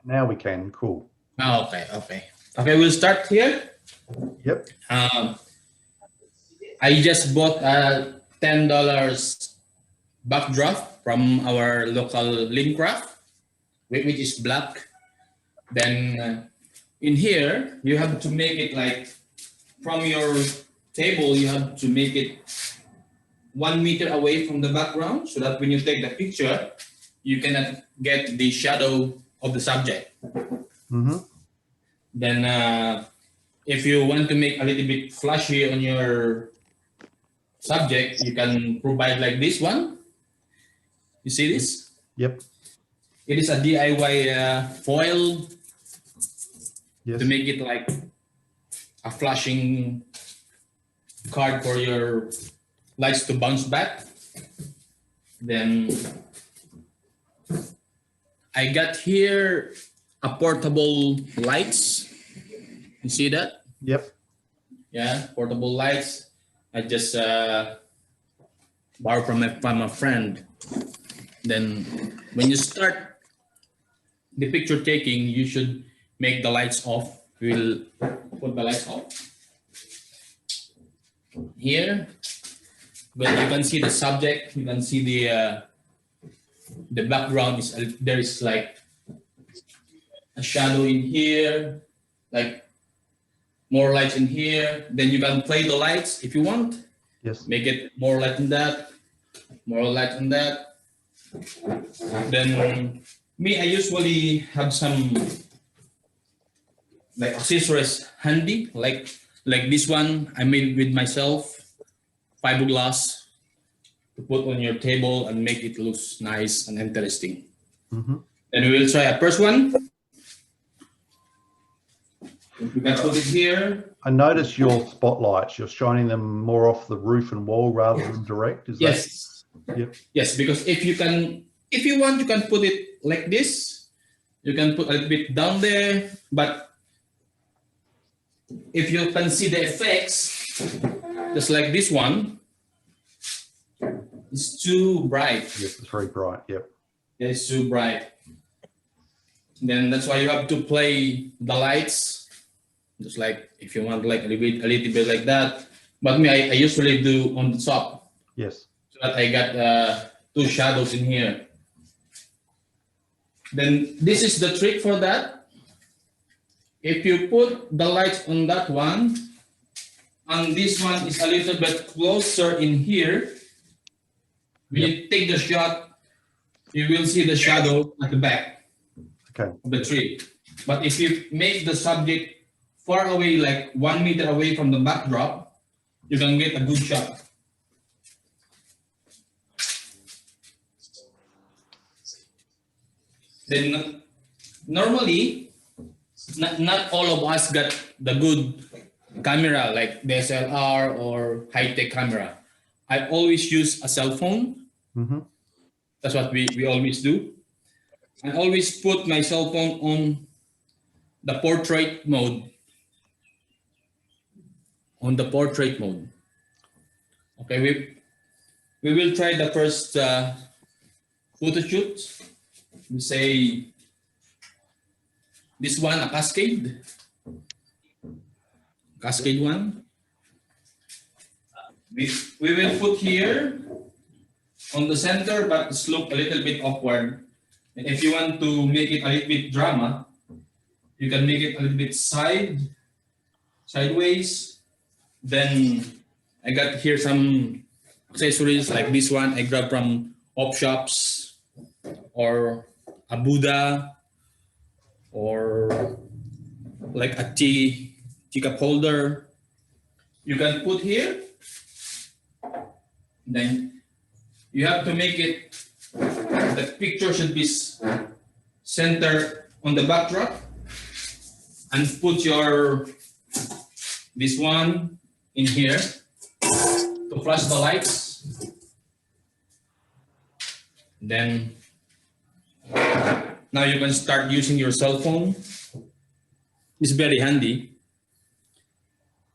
Now we can. Cool. Oh, okay. We'll start here. Yep. I just bought a $10 backdrop from our local Lincraft, which is black. Then in here, you have to make it like from your table, you have to make it 1 meter away from the background so that when you take the picture, you cannot get the shadow of the subject. Mm-hmm. Then if you want to make a little bit flashy on your subject, you can provide like this one. You see this? Yep. It is a DIY foil to make it like a flashing card for your lights to bounce back. Then I got here a portable lights. You see that? Yep. Yeah, portable lights. I just borrowed from a friend. Then when you start the picture taking, you should make the lights off. We'll put the lights off. Here, but you can see the subject. You can see the background is there is like a shadow in here, like more lights in here. Then you can play the lights if you want. Yes. Make it more light than that, more light than that. Then me, I usually have some like accessories handy, like this one I made with myself, fiberglass to put on your table and make it look nice and interesting. Mm-hmm. Then we will try a first one. We can put it here. I notice your spotlights. You're shining them more off the roof and wall rather than direct. Is yes. That? Yep. Yes, because if you want, you can put it like this. You can put a little bit down there, but if you can see the effects, just like this one, it's too bright. Yes, it's very bright. Yep. It's too bright. Then that's why you have to play the lights, just like if you want like a little bit like that. But me, I usually do on the top. Yes. So that I got two shadows in here. Then this is the trick for that. If you put the lights on that one, and this one is a little bit closer in here, when you take the shot, you will see the shadow at the back of the tree. But if you make the subject far away, like 1 meter away from the backdrop, you can get a good shot. Then normally, not all of us got the good camera like DSLR or high-tech camera. I always use a cell phone. Mm-hmm. That's what we always do. I always put my cell phone on the portrait mode. On the portrait mode. Okay, we will try the first photo shoot. We say this one, a cascade one. We will put here on the center, but it's look a little bit awkward. And if you want to make it a little bit drama, you can make it a little bit sideways. Then I got here some accessories like this one I grabbed from op shops, or a Buddha, or like a teacup holder. You can put here. Then you have to make it, the picture should be centered on the backdrop, and put this one in here to flash the lights. Then now you can start using your cell phone. It's very handy.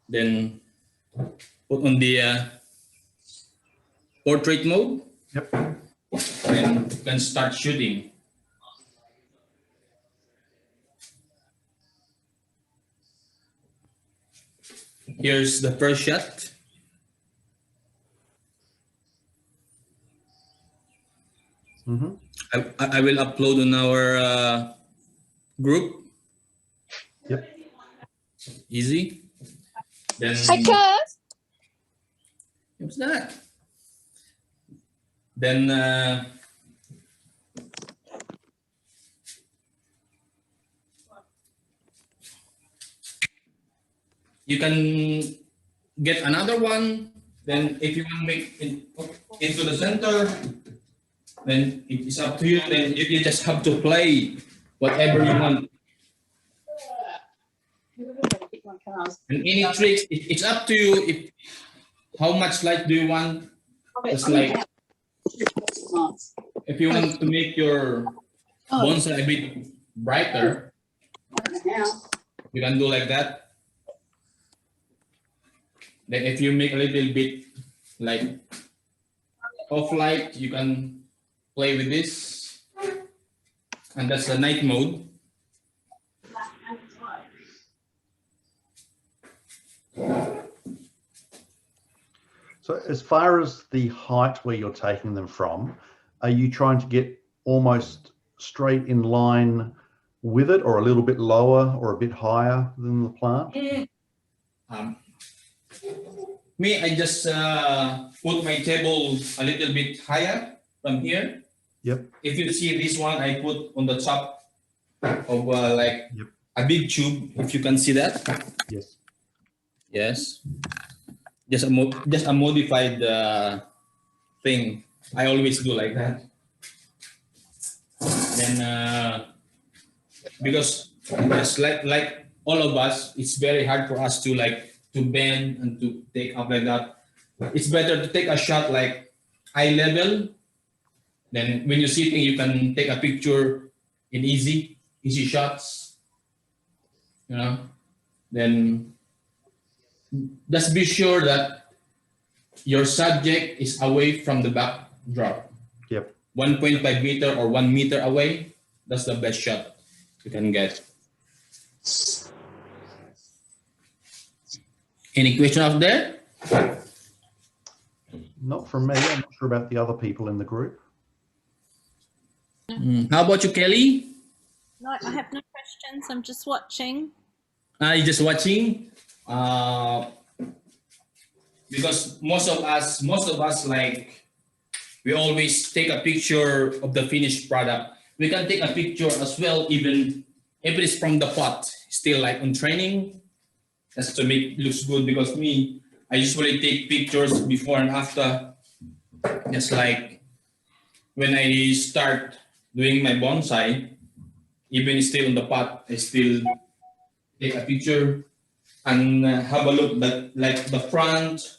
Then put on the portrait mode. Yep. Then you can start shooting. here's the first shot. I will upload on our group. Yep. Easy. Then Hi, Kurt. what's that? Then you can get another one. Then if you want to make it into the center, then it is up to you. Then you just have to play whatever you want. And any tricks, it's up to you. If how much light do you want? It's like if you want to make your bonsai a bit brighter, you can do like that. Then if you make a little bit like off light, you can play with this, and that's the night mode. So as far as the height where you're taking them from, are you trying to get almost straight in line with it, or a little bit lower or a bit higher than the plant? Me, I just put my table a little bit higher from here. Yep. If you see this one, I put on the top of like a big tube, if you can see that. Yes. Yes. Just a modified thing. I always do like that. Then because just like all of us, it's very hard for us to bend and to take up like that. It's better to take a shot like eye level. Then when you're sitting, you can take a picture in easy shots. You know. Then just be sure that your subject is away from the backdrop. Yep. 1.5 meter or 1 meter away. That's the best shot you can get. Any question out there? Not from me. I'm not sure about the other people in the group. How about you, Kelly? No, I have no questions. I'm just watching. You're just watching? Because most of us like, we always take a picture of the finished product. We can take a picture as well, even if it is from the pot, still like on training. That's to make it looks good, because me, I usually take pictures before and after. Just like when I start doing my bonsai, even still in the pot, I still take a picture and have a look at like the front,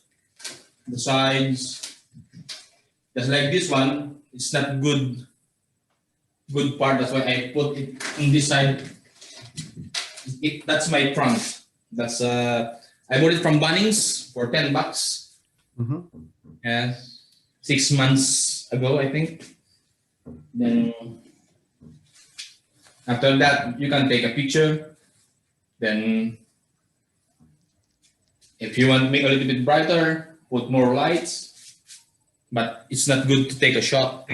the sides. Just like this one, it's not good part. That's why I put it on this side. That's my front. That's I bought it from Bunnings for $10. Yeah, 6 months ago, I think. Then after that, you can take a picture. Then if you want to make a little bit brighter, put more lights. But it's not good to take a shot.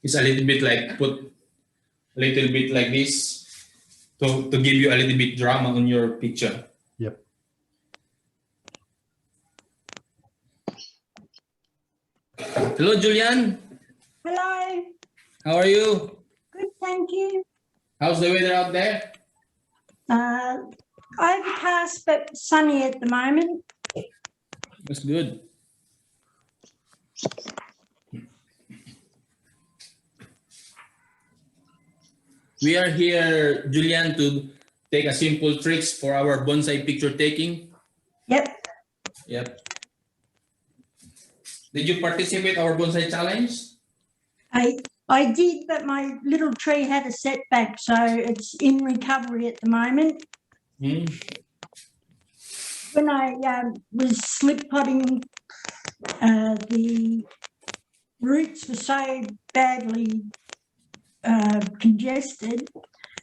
It's a little bit like put a little bit like this to give you a little bit drama on your picture. Yep. Hello, Julian. Hello. How are you? Good, thank you. How's the weather out there? Overcast but sunny at the moment. That's good. We are here, Julian, to take a simple tricks for our bonsai picture taking. Yep. Yep. Did you participate our bonsai challenge? I did, but my little tree had a setback, so it's in recovery at the moment. When I was slip potting, the roots were so badly congested,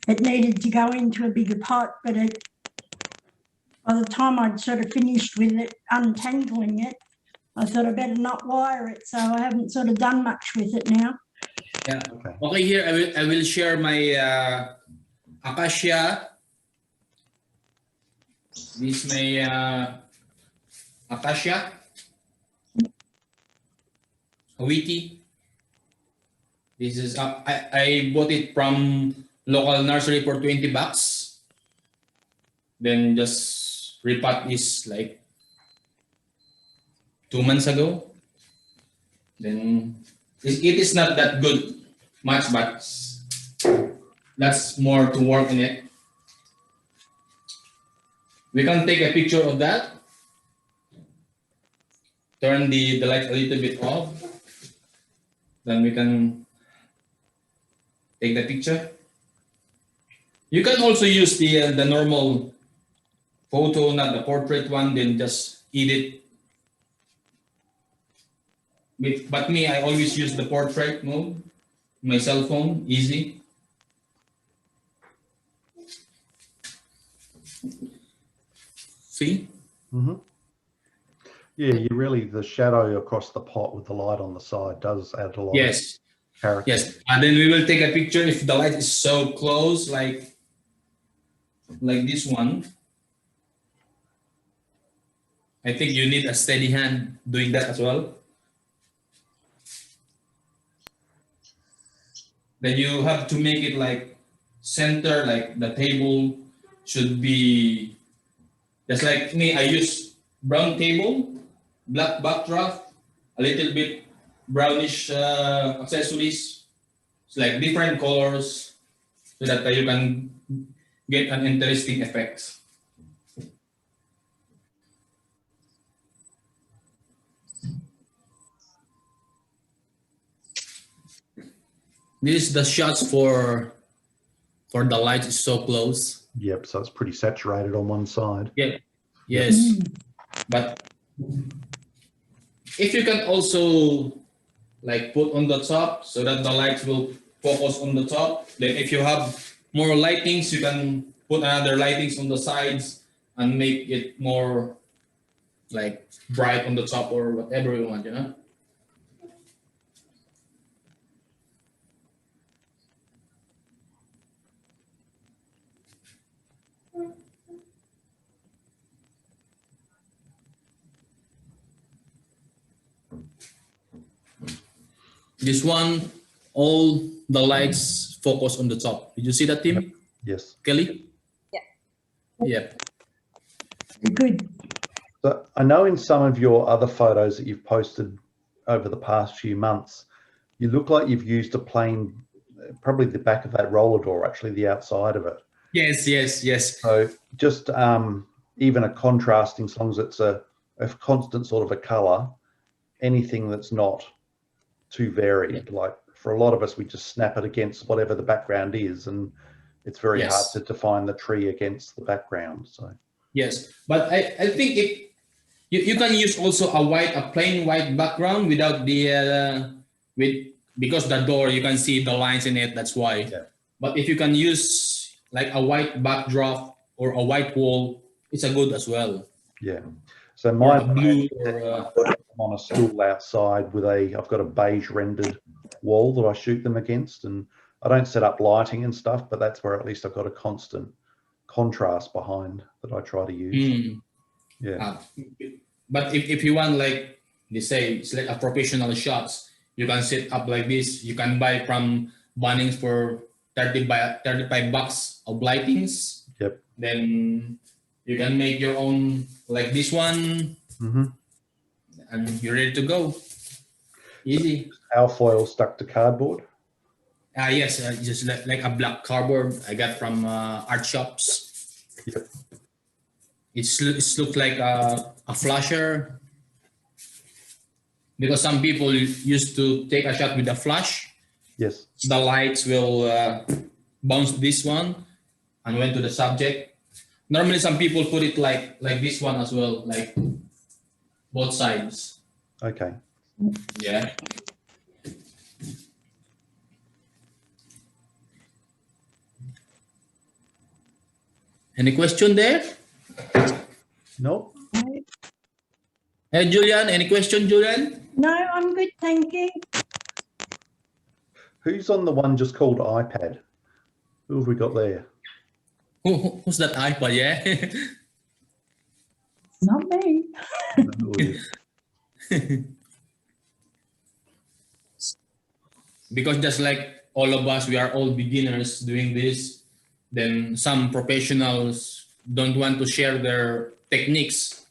it needed to go into a bigger pot, but by the time I'd sort of finished with it, untangling it, I thought I better not wire it, so I haven't sort of done much with it now. Yeah. Okay. Okay, here I will share my acacia. This is my acacia, wheaty. This is I bought it from local nursery for $20. Then just repot this like 2 months ago. Then it is not that good much, but that's more to work in it. We can take a picture of that. Turn the light a little bit off. Then we can take the picture. You can also use the normal photo, not the portrait one, then just edit. But me, I always use the portrait mode. My cell phone, easy. See? Mm-hmm. Yeah, you really, the shadow across the pot with the light on the side does add a lot Yes. of character. Yes. And then we will take a picture if the light is so close, like this one. I think you need a steady hand doing that as well. Then you have to make it like center, like the table should be just like me. I use brown table, black backdrop, a little bit brownish accessories. It's like different colors so that you can get an interesting effect. This is the shots for the light is so close. Yep, so it's pretty saturated on one side. Yeah. Yes. But if you can also like put on the top so that the lights will focus on the top. Then if you have more lightings, you can put another lightings on the sides and make it more like bright on the top or whatever you want, you know? This one, all the lights focus on the top. Did you see that, Tim? Yes. Kelly? Yeah. Yeah. Good. So I know in some of your other photos that you've posted over the past few months, you look like you've used a plain, probably the back of that roller door, actually the outside of it. Yes, yes, yes. So just even a contrasting, as long as it's a constant sort of a color, anything that's not too varied. Like for a lot of us, we just snap it against whatever the background is, and it's very hard Yes. to define the tree against the background. So Yes, but I think you can use also a plain white background without the because the door you can see the lines in it. That's why. Yeah. But if you can use like a white backdrop or a white wall, it's a good as well. yeah. So Or my a blue or I'm on a stool outside with I've got a beige rendered wall that I shoot them against, and I don't set up lighting and stuff, but that's where at least I've got a constant contrast behind that I try to use. Yeah. But if you want like they say it's like a professional shots, you can set up like this. You can buy from Bunnings for 35 bucks of lightings. Yep. Then you can make your own like this one, and you're ready to go. Easy. Alfoil stuck to cardboard. Yes, just like a black cardboard I got from art shops. Yep. It looks like a flasher because some people used to take a shot with a flash. Yes. The lights will bounce this one and went to the subject. Normally, some people put it like this one as well, like both sides. Okay. Yeah. Any question there? Nope. Hey, Julian, any question, Julian? No, I'm good, thank you. Who's on the one just called iPad? Who have we got there? Who's that iPad, yeah? Not me. I don't know who it is. Because just like all of us, we are all beginners doing this. Then some professionals don't want to share their techniques.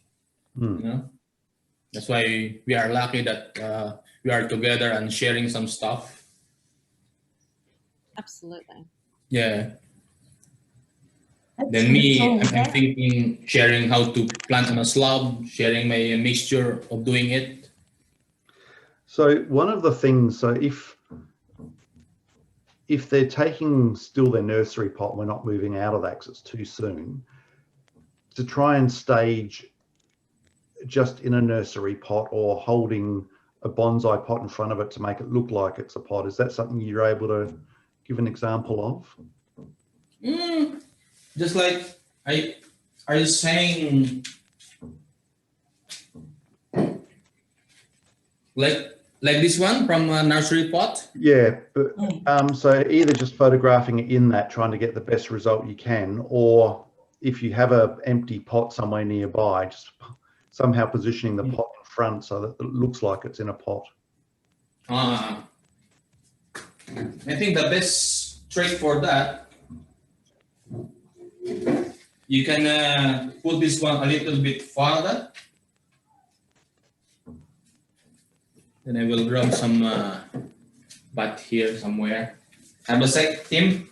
You know, that's why we are lucky that we are together and sharing some stuff. Absolutely. Yeah. That's Then what it's me, all I'm about. thinking sharing how to plant on a slab, sharing my mixture of doing it. So one of the things, so if they're taking still their nursery pot, we're not moving out of that because it's too soon, to try and stage just in a nursery pot or holding a bonsai pot in front of it to make it look like it's a pot. Is that something you're able to give an example of? Just like I was saying, like this one from a nursery pot. Yeah, but so either just photographing it in that, trying to get the best result you can, or if you have a empty pot somewhere nearby, just somehow positioning the pot in front so that it looks like it's in a pot. I think the best trick for that, you can put this one a little bit farther. Then I will grab some pot here somewhere. Have a sec, Tim.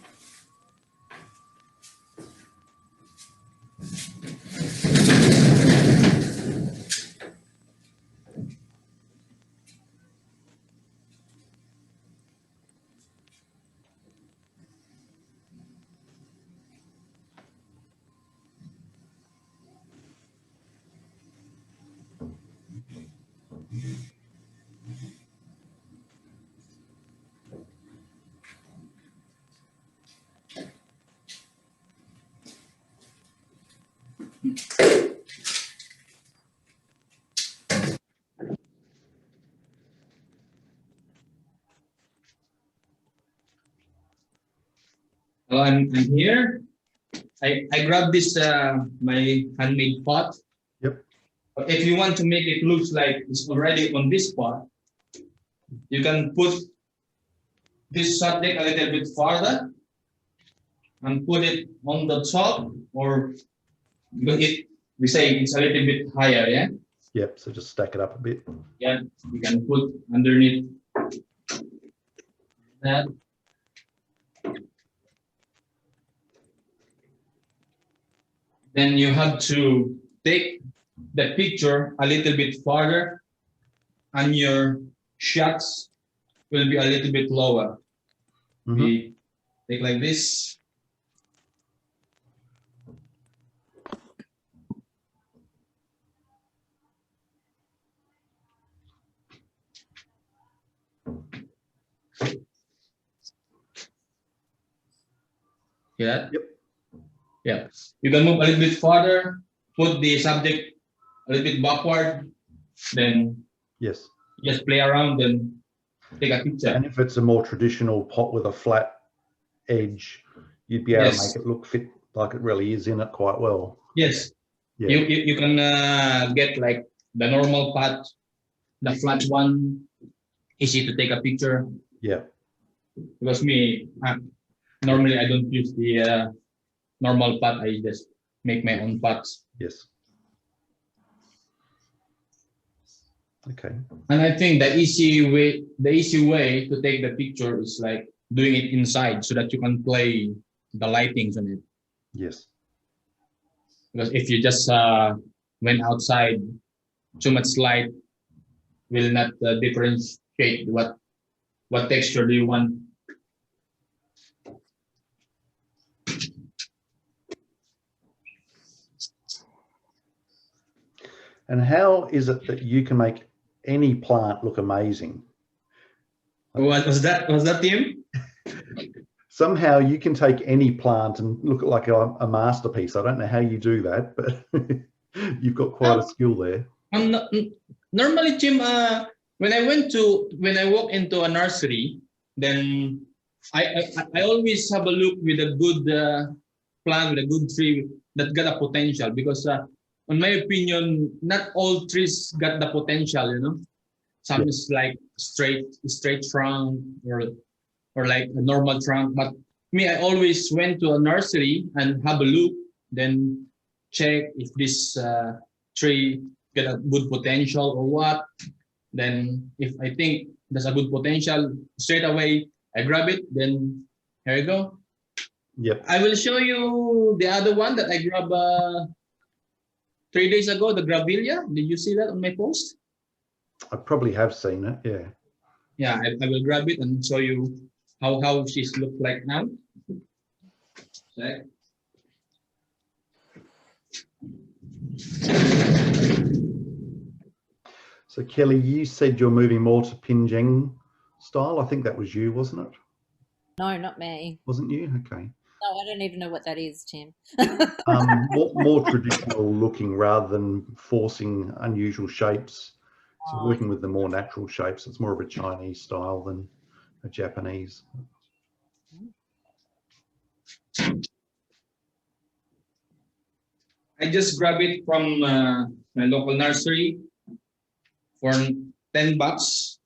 Well, I'm here. I grabbed this my handmade pot. Yep. But if you want to make it look like it's already on this pot, you can put this subject a little bit farther and put it on the top, or because we say it's a little bit higher, yeah? Yep, so just stack it up a bit. Yeah, you can put underneath that. Then you have to take the picture a little bit farther and your shots will be a little bit lower. We take like this. See that? Yep. Yeah. You can move a little bit farther, put the subject a little bit backward, then Yes. just play around and take a picture. And if it's a more traditional pot with a flat edge, you'd be able to make it look fit like it really is in it quite well. Yes. Yeah. You can get like the normal pot, the flat one, easy to take a picture. Yeah. Because me, normally I don't use the normal pot. I just make my own pots. Yes. Okay. And I think the easy way to take the picture is like doing it inside so that you can play the lightings on it. Yes. Because if you just went outside, too much light will not differentiate what texture do you want. And how is it that you can make any plant look amazing? What was that? Was that Tim? Somehow you can take any plant and look like a masterpiece. I don't know how you do that, but You've got quite a skill there. Normally, Jim, when I walk into a nursery, then I always have a look with a good plant, with a good tree that got a potential, because in my opinion, not all trees got the potential, you know. Some is like straight trunk, or like a normal trunk. But me, I always went to a nursery and have a look, then check if this tree get a good potential or what. Then if I think there's a good potential, straight away I grab it. Then here you go. Yep. I will show you the other one that I grabbed 3 days ago, the Grevillea. Did you see that on my post? I probably have seen it, yeah. Yeah, I will grab it and show you how she's look like now. Check. So Kelly, you said you're moving more to Pinjeng style. I think that was you, wasn't it? No, not me. Wasn't you? Okay. No, I don't even know what that is, Tim. More traditional looking rather than forcing unusual shapes. So working with the more natural shapes. It's more of a Chinese style than a Japanese. I just grabbed it from my local nursery for $10.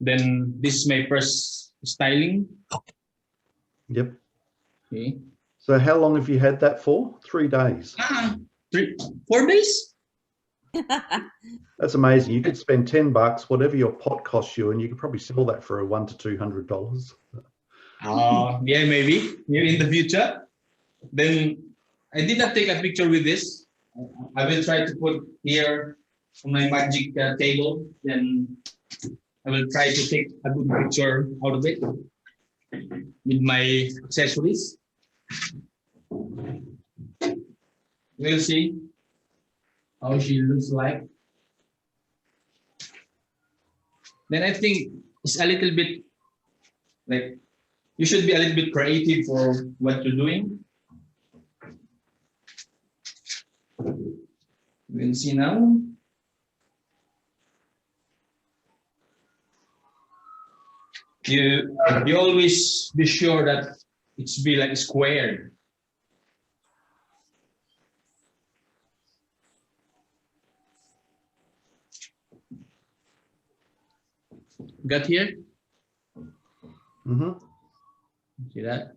Then this is my first styling. Yep. Okay. So how long have you had that for? 3 days. 4 days? That's amazing. You could spend $10, whatever your pot costs you, and you could probably sell that for $100 to $200. Yeah, maybe in the future. Then I did not take a picture with this. I will try to put here on my magic table. Then I will try to take a good picture out of it with my accessories. We'll see how she looks like. Then I think it's a little bit like you should be a little bit creative for what you're doing. We'll see now. You always be sure that it's be like squared. Got here? Mm-hmm. See that?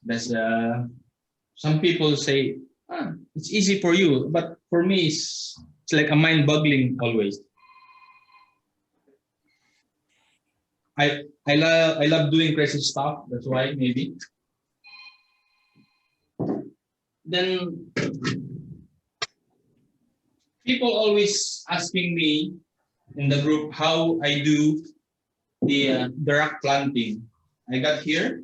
That's some people say it's easy for you, but for me it's like a mind-boggling always. I love doing crazy stuff. That's why maybe. Then people always asking me in the group how I do the rock planting. I got here.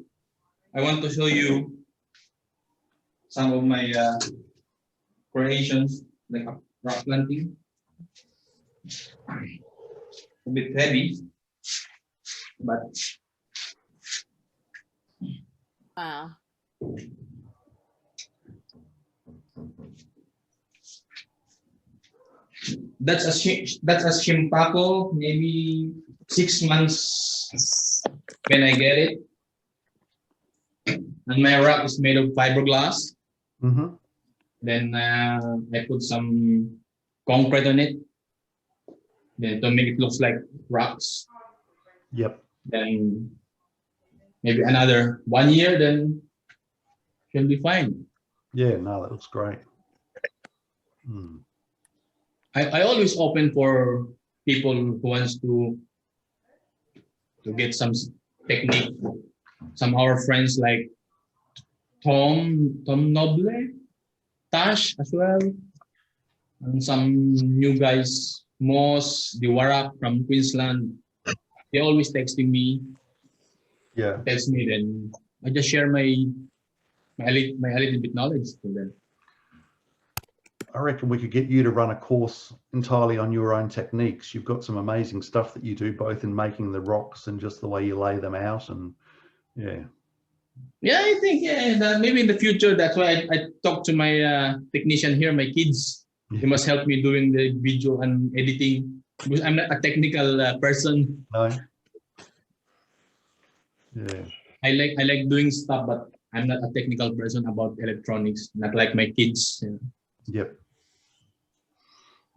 I want to show you some of my creations, like rock planting. A bit heavy, but Wow. that's a shimpako, maybe 6 months when I get it. And my rock is made of fiberglass. Mm-hmm. Then I put some concrete on it, then to make it look like rocks. Yep. Then maybe another 1 year, then should be fine. Yeah, no, that looks great. Hmm. I always open for people who wants to get some technique. Some of our friends like Tom Noble, Tash as well, and some new guys, Moss, Diwarak from Queensland. They always texting me. Yeah. Text me, then I just share my little bit knowledge to them. I reckon we could get you to run a course entirely on your own techniques. You've got some amazing stuff that you do, both in making the rocks and just the way you lay them out. And yeah, Yeah, I think maybe in the future. That's why I talked to my technician here, my kids. They must help me doing the video and editing because I'm not a technical person. No. Yeah. I like doing stuff, but I'm not a technical person about electronics. Not like my kids. Yep.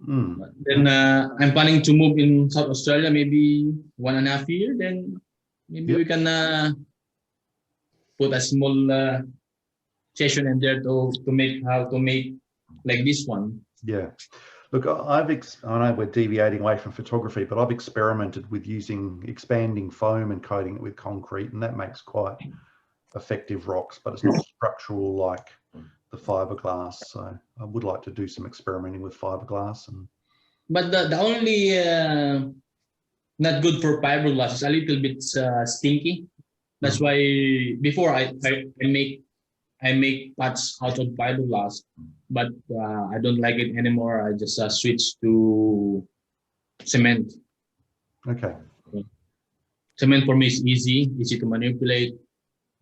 Mm. But then I'm planning to move in South Australia maybe 1.5 year. Then maybe we can put a small session in there to make how to make like this one. Yeah. Look, I know we're deviating away from photography, but I've experimented with using expanding foam and coating it with concrete, and that makes quite effective rocks, but it's not structural like the fiberglass. So I would like to do some experimenting with fiberglass. But the only not good for fiberglass is a little bit stinky. That's why before I make pots out of fiberglass, but I don't like it anymore. I just switch to cement. Okay. Cement for me is easy to manipulate.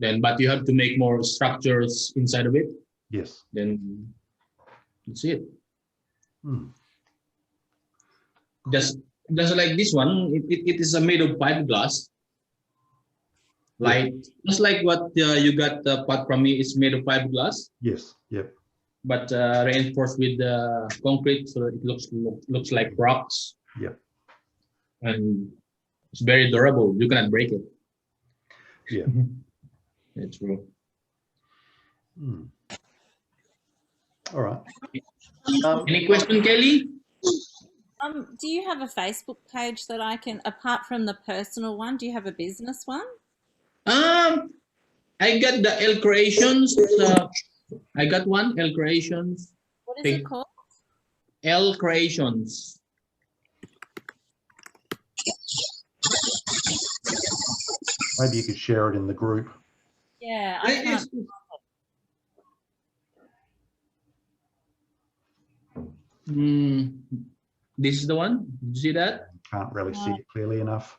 Then, but you have to make more structures inside of it. Yes. Then that's it. Hmm. Just like this one, it is made of fiberglass. Like just like what you got the pot from me, it's made of fiberglass. Yes. Yep. But reinforced with concrete, so it looks like rocks. Yep. And it's very durable. You cannot break it. Yeah. It's true. Hmm. All right. Any question, Kelly? Do you have a Facebook page that I can, apart from the personal one, do you have a business one? I got the L Creations. I got one, L Creations. What is it called? L Creations. Maybe you could share it in the group. Yeah, I can't. This is the one. Did you see that? Can't really see it clearly enough.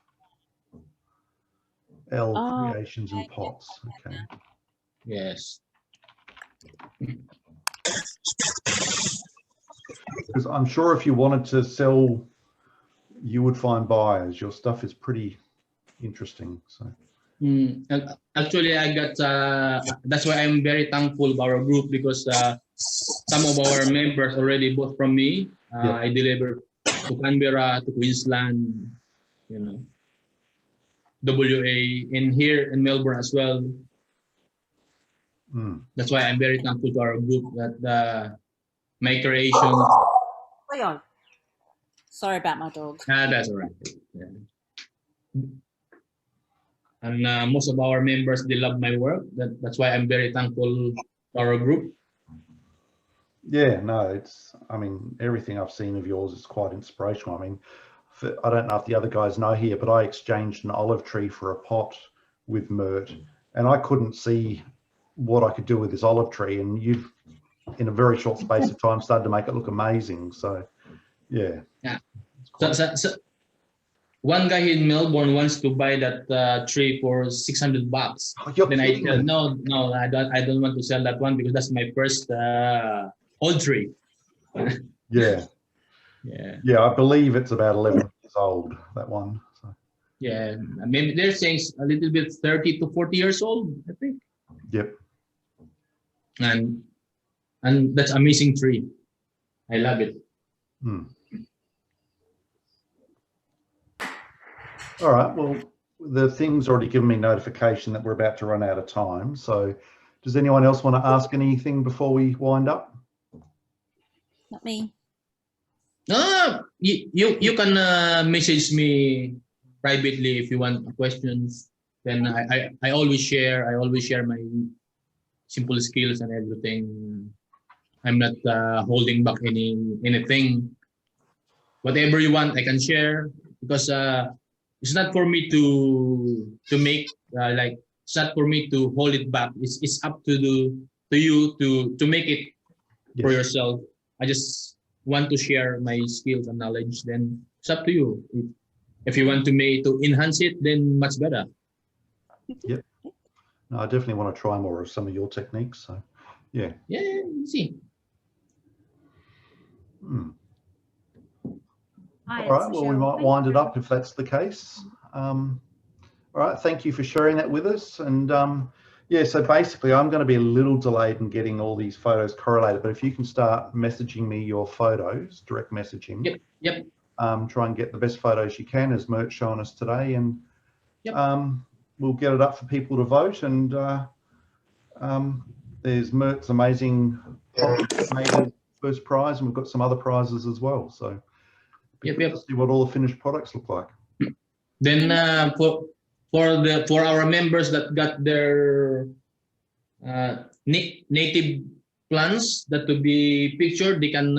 L Creations and Pots. Okay. Yes. Because I'm sure if you wanted to sell, you would find buyers. Your stuff is pretty interesting. So. Actually, I got. That's why I'm very thankful of our group because some of our members already bought from me. I deliver to Canberra, to Queensland, you know, WA, and here in Melbourne as well. That's why I'm very thankful to our group that my creation. Leon, sorry about my dog. That's all right. Yeah. And most of our members, they love my work. That's why I'm very thankful to our group. Yeah, no, I mean, everything I've seen of yours is quite inspirational. I mean, I don't know if the other guys know here, but I exchanged an olive tree for a pot with Mert, and I couldn't see what I could do with this olive tree, and you've, in a very short space of time, started to make it look amazing. So, yeah. Yeah. So one guy in Melbourne wants to buy that tree for $600. Oh, then I said, no, I don't want to sell that one because that's my first old tree. Yeah. Yeah, I believe it's about 11 years old, that one. So. Yeah, maybe they're saying a little bit 30 to 40 years old, I think. Yep. And that's amazing tree. I love it. All right, well, the thing's already given me notification that we're about to run out of time. So does anyone else want to ask anything before we wind up? Not me. You can message me privately if you want questions. Then I always share. I always share my simple skills and everything. I'm not holding back anything. Whatever you want, I can share because it's not for me to make like. It's not for me to hold it back. It's up to you to make it for yourself. I just want to share my skills and knowledge. Then it's up to you. If you want to enhance it, then much better. Yep. No, I definitely want to try more of some of your techniques. So, yeah. Yeah, see. Hi, All right. it's Well, we Michelle. might Thank wind you it very up if that's the case. All right. Thank you for sharing that with us. And yeah, so basically, I'm going to be a little delayed in getting all these photos correlated. But if you can start messaging me your photos, direct messaging. Yep. Yep. Try and get the best photos you can, as Mert's showing us today, and Yep. We'll get it up for people to vote. And there's Mert's amazing first prize, and we've got some other prizes as well. So Yep. to see what all the finished products look like. Then for our members that got their native plants that to be pictured, they can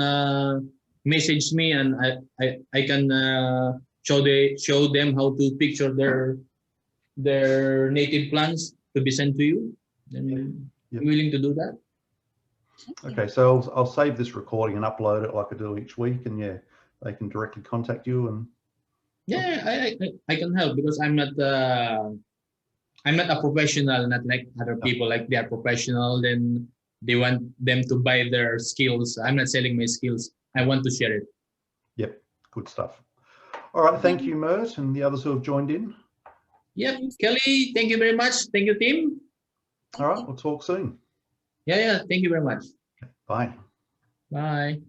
message me, and I can show them how to picture their native plants to be sent to you. Then Yep. I'm willing to do that. Okay, so I'll save this recording and upload it like I do each week, and yeah, they can directly contact you. And Yeah, I can help because I'm not a professional, not like other people. Like they are professional, then they want them to buy their skills. I'm not selling my skills. I want to share it. yep, good stuff. All right, thank you, Mert, and the others who have joined in. Yep, Kelly, thank you very much. Thank you, team. All right, we'll talk soon. Yeah, thank you very much. Bye. Bye.